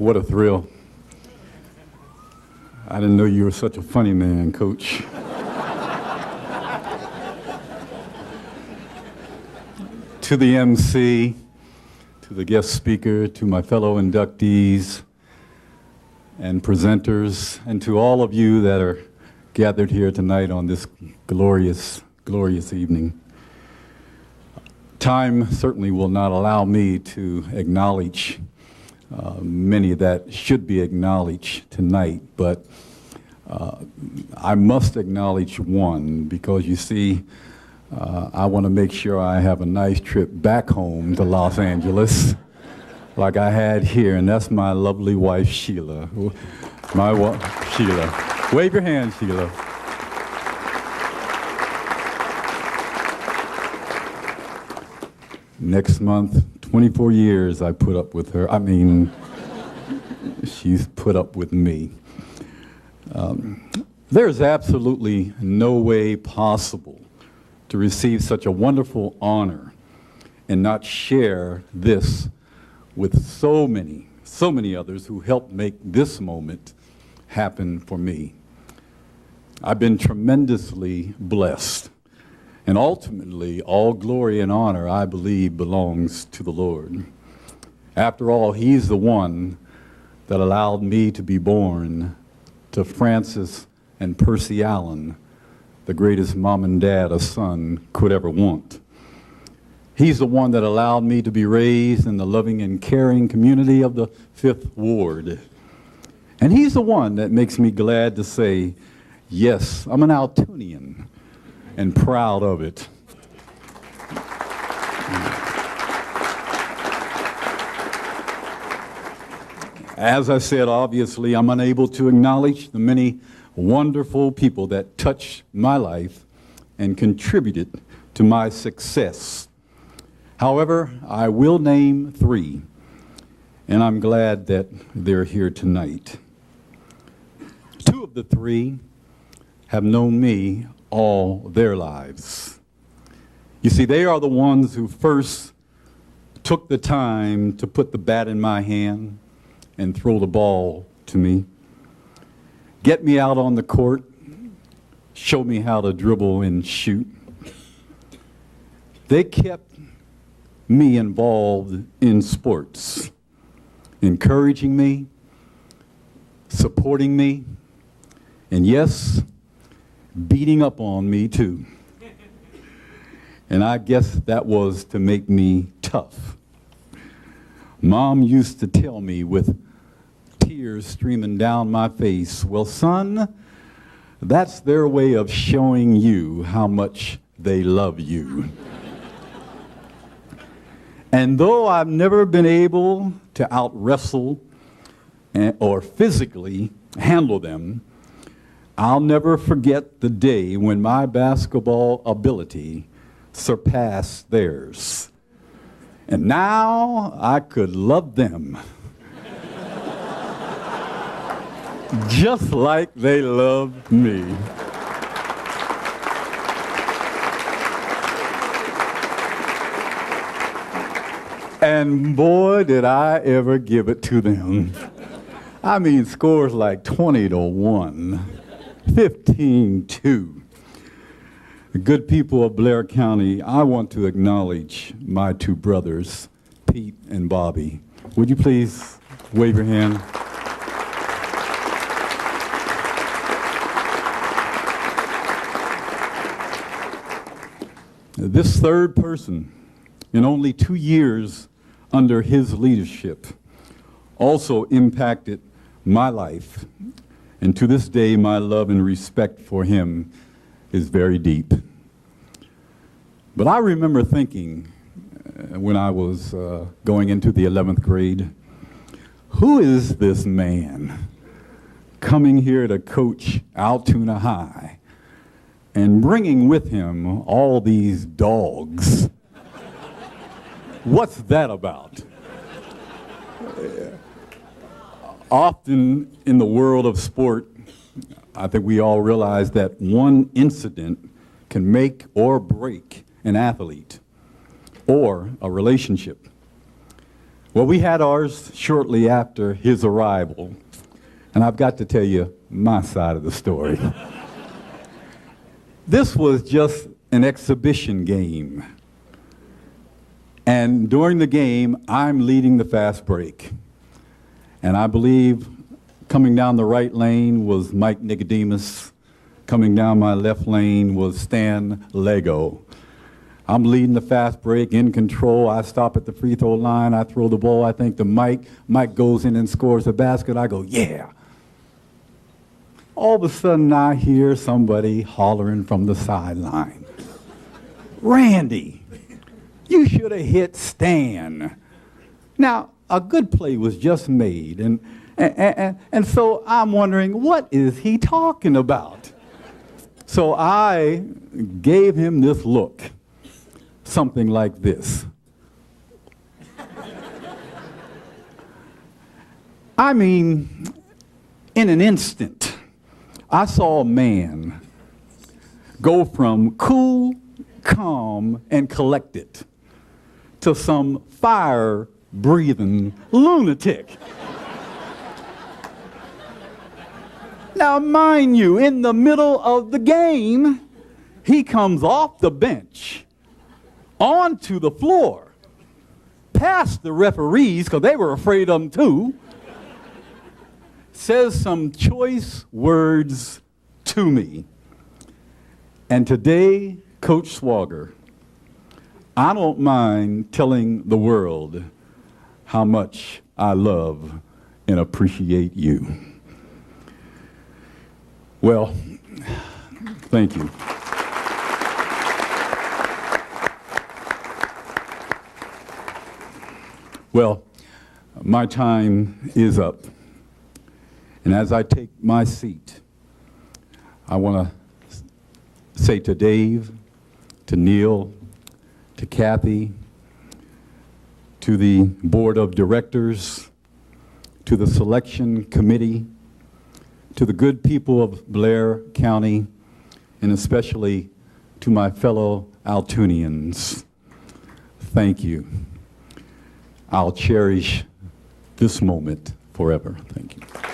What a thrill. I didn't know you were such a funny man, Coach. To the MC, to the guest speaker, to my fellow inductees and presenters, and to all of you that are gathered here tonight on this glorious, glorious evening. Time certainly will not allow me to acknowledge many that should be acknowledged tonight, but I must acknowledge one because you see, I want to make sure I have a nice trip back home to Los Angeles like I had here, and that's my lovely wife, Sheila. Sheila. Wave your hand, Sheila. Next month, 24 years I put up with her. I mean, she's put up with me. There's absolutely no way possible to receive such a wonderful honor and not share this with so many others who helped make this moment happen for me. I've been tremendously blessed, and ultimately all glory and honor, I believe, belongs to the Lord. After all, He's the one that allowed me to be born to Francis and Percy Allen, the greatest mom and dad a son could ever want. He's the one that allowed me to be raised in the loving and caring community of the 5th Ward. And He's the one that makes me glad to say, yes, I'm an Altonian and proud of it. As I said, obviously, I'm unable to acknowledge the many wonderful people that touched my life and contributed to my success. However, I will name 3, and I'm glad that they're here tonight. 2 of the 3 have known me all their lives. You see, they are the ones who first took the time to put the bat in my hand and throw the ball to me, get me out on the court, show me how to dribble and shoot. They kept me involved in sports, encouraging me, supporting me, and yes, beating up on me too. And I guess that was to make me tough. Mom used to tell me with tears streaming down my face, well, son, that's their way of showing you how much they love you. And though I've never been able to out-wrestle or physically handle them, I'll never forget the day when my basketball ability surpassed theirs. And now I could love them just like they loved me. And boy, did I ever give it to them. I mean, scores like 20-1, 15-2. The good people of Blair County, I want to acknowledge my 2 brothers, Pete and Bobby. Would you please wave your hand? This 3rd person, in only 2 years under his leadership, also impacted my life. And to this day, my love and respect for him is very deep. But I remember thinking when I was going into the 11th grade, who is this man coming here to coach Altoona High and bringing with him all these dogs? What's that about? Often in the world of sport, I think we all realize that one incident can make or break an athlete or a relationship. Well, we had ours shortly after his arrival, and I've got to tell you my side of the story. This was just an exhibition game. And during the game, I'm leading the fast break. And I believe coming down the right lane was Mike Nicodemus. Coming down my left lane was Stan Lego. I'm leading the fast break, in control. I stop at the free throw line. I throw the ball, I think, to Mike. Mike goes in and scores the basket. I go, yeah. All of a sudden, I hear somebody hollering from the sideline. Randy, you should have hit Stan. Now, a good play was just made, and so I'm wondering, what is he talking about? So I gave him this look, something like this. I mean, in an instant, I saw a man go from cool, calm, and collected to some fire-breathing lunatic. Now, mind you, in the middle of the game, he comes off the bench, onto the floor, past the referees, because they were afraid of him too, says some choice words to me. And today, Coach Swager, I don't mind telling the world how much I love and appreciate you. Well, thank you. Well, my time is up. And as I take my seat, I want to say to Dave, to Neil, to Kathy, to the board of directors, to the selection committee, to the good people of Blair County, and especially to my fellow Altunians, thank you. I'll cherish this moment forever. Thank you.